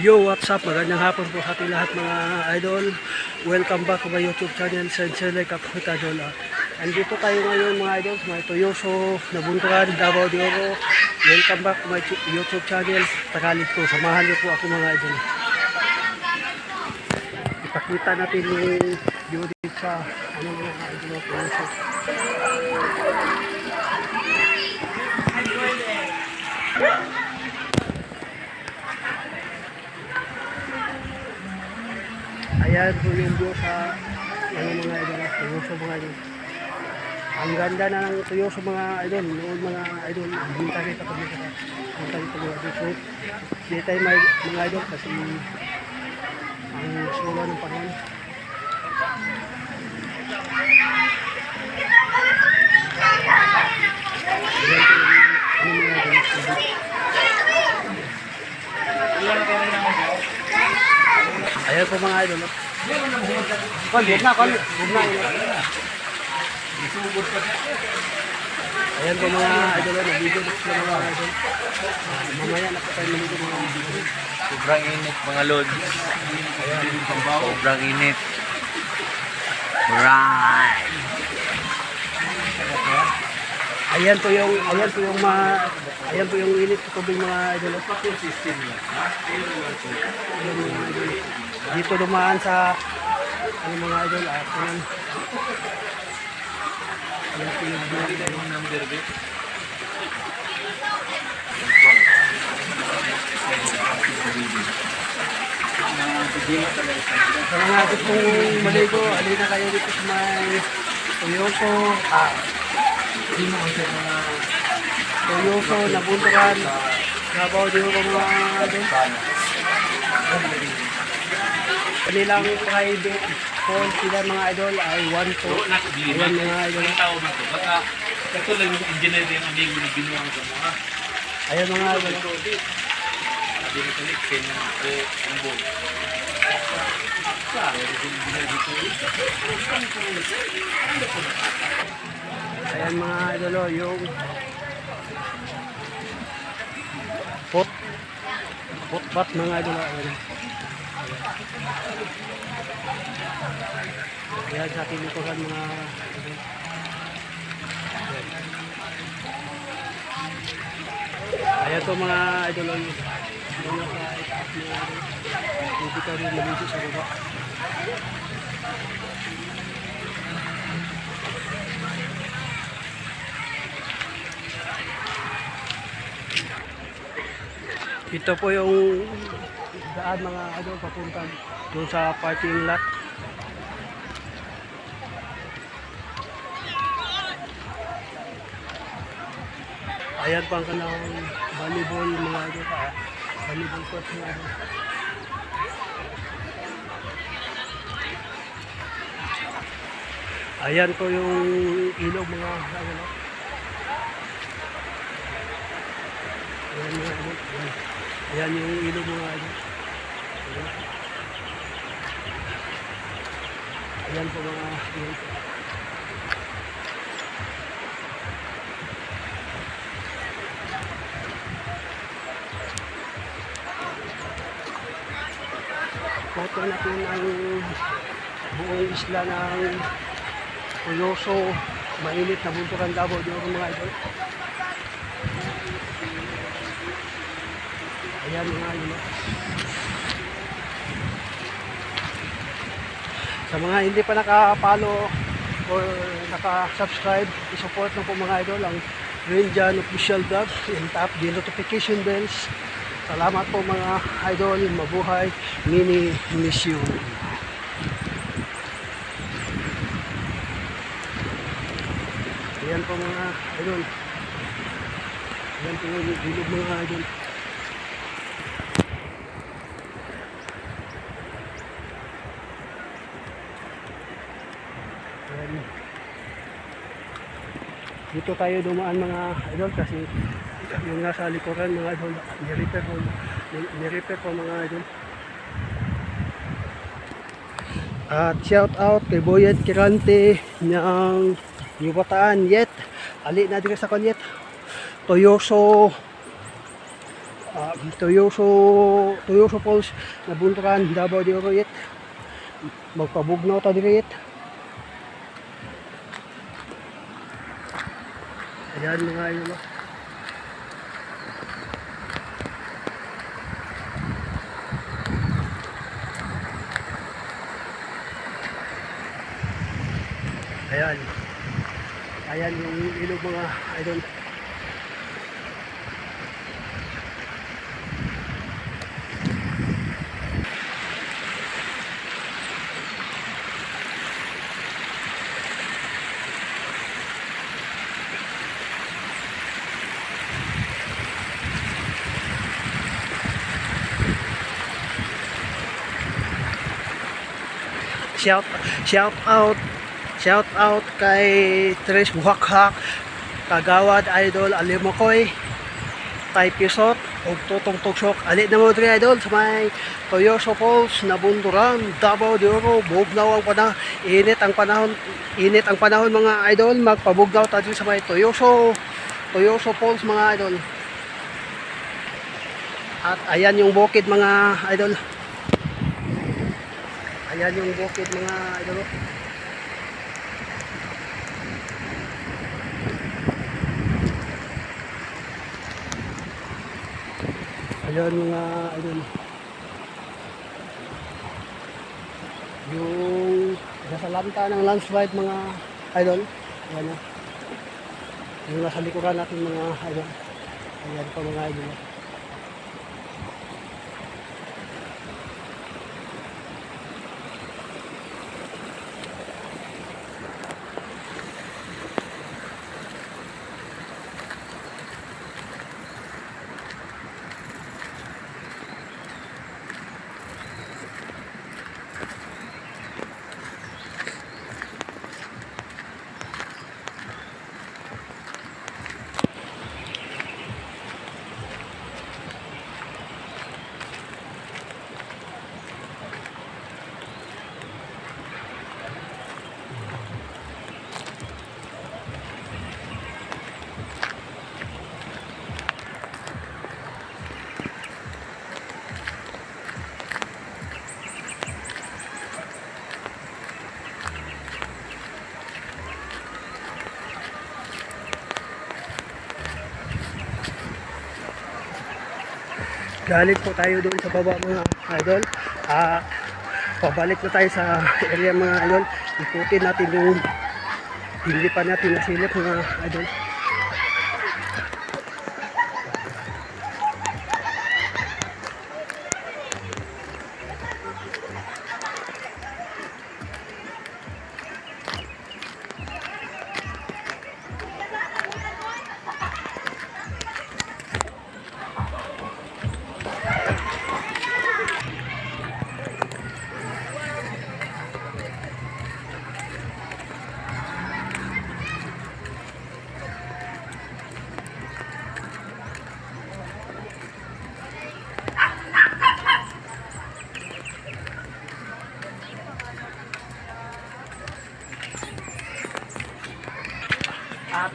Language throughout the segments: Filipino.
Yo, what's up? Magandang hapon po sa ating lahat mga idol. Welcome back to my YouTube channel, Sensei Kapitadol. Andito tayo ngayon mga idol, may Toyoso, Nabunturan, Davao de Oro. Welcome back to my YouTube channel. Tagalog po, samahan niyo po ako mga idol. Ipakita natin yung view dito sa mga idol Toyoso. Ayan po yung view sa mga idol, Toyoso mga idol. Ang ganda na ng Toyoso mga idol, noon mga idol, hindi tayo kapag punta dito mga idol. So, hindi tayo mga idol kasi ang sula ng panahon. Ayan po mga idol. Huwag na. Ayan po mga idol, nabigyan po sila mga idol. Mamaya na po tayo naligo mga idol. Sobrang init mga lods. Sobrang init. Right. Ayan po yung init sa tubig mga idol. Dito dumaan sa mga idol at sa mga gustong maligo, alina kayo dito sa may Toyoso, Nabunturan, Davao de Oro mga idol. Kanilang private pool sila mga idol ay 1 po. Ayan mga idol. Ito lang yung engineer yung amigo ni Binuang sa mga. Ayan mga idol. Ayan mga idol, yung pot mga idol. Ayan sa ating likuran mga idol. Ayan to mga idol, yung mga itaas mga idol. Hindi ka rin nabisi sa baba. Ito po yung daan mga idol papunta doon sa parking lot. Ayan pang kanang volleyball mga idol pa. Volleyball court mga idol. Ayan po yung ilog mga idol. Ayan mga idol. Ayan yung ilog mga idol. Ayan po mga idol. Foto natin ang buong isla ng Toyoso, mainit na Bunturan, Davao de Oro mga idol. Ayan mga idol. Sa mga hindi pa naka-follow or naka-subscribe, i-support na po mga idol ang Renjan Official Vlog and tap the notification bells. Salamat po mga idol, mabuhay, mini miss you. Ayan po mga idol. Ayan po yung bilog mga idol. Ayan. Dito tayo dumaan mga idol kasi yung nasa likuran mga idol, nirepair po mga idol. At shout out kay Boyet Kirante ng Yubataan Yet. Ali na dito sa kanyet. Toyoso Tuyoso Falls na bunturan Davao de Oro yet. Magpabugnaw ta diri yet. Ayan mga idol. Ayan. Ayan yung ilog mga idol. Shout shout out Shout out kay Tres Buhakhak, Kagawad Idol Alimokoy, kay Pisot, ug Tutong Tugsok. Ali na mo diri idol sa may Tuyoso Falls na bunturan, Davao de Oro. Bugnaw ang panahon, init ang panahon mga idol. Magpabugnaw ta diri sa may Tuyoso Falls mga idol. At ayan yung bukid mga idol. Ayan yung bukid mga idol. Ayan mga idol. Yung nasa lanta ng landslide mga idol. Ayan na. Yung nasa likuran natin mga idol. Ayan pa mga idol. Galing po tayo doon sa baba mga idol. Pabalik na tayo sa area mga idol. Ikutin natin yung hindi pa natin nasilip mga idol. At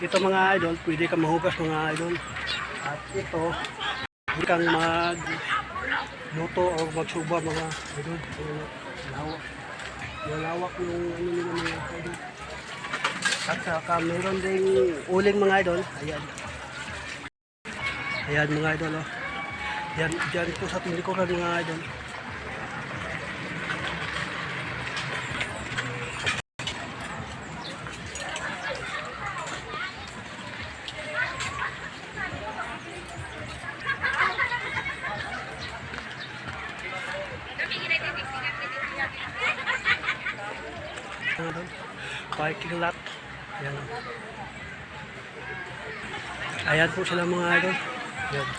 ito mga idol, pwede kang mahugas mga idol. At ito, pwede kang magluto o magsuba mga idol. Malawak yung ano nila mga idol. At saka meron ding uling mga idol. Ayan. Ayan mga idol. Oh. Diyan po sa tinlikuran mga idol. Parking lot. Ayan. Ayan po sila mga idol. Ayan.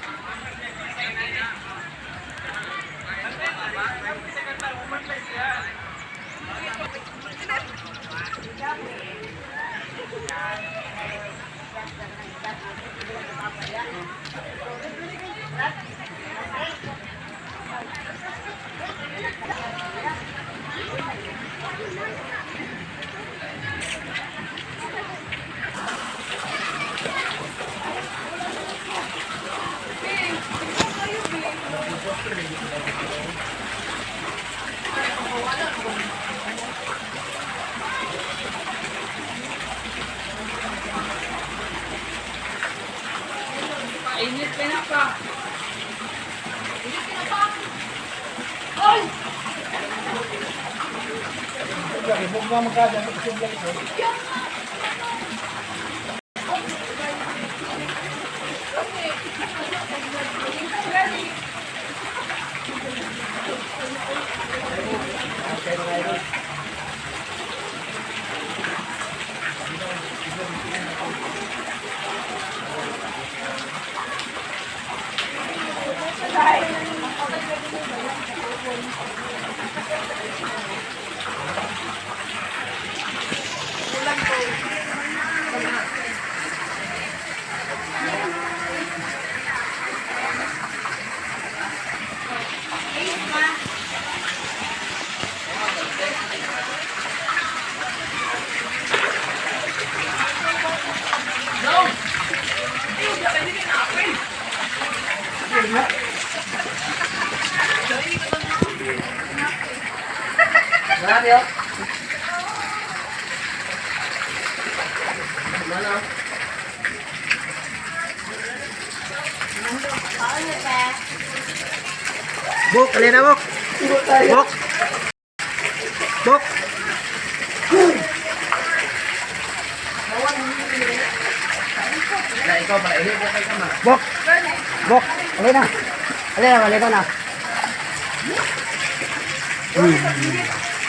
Init pa na pa. Okay mga idol. Marami oh. Mana? Buk, alin na buk. Buk. Buk. Na ikaw pala, ihip kay kama. Buk. Buk, alin na. Alin na, alin na.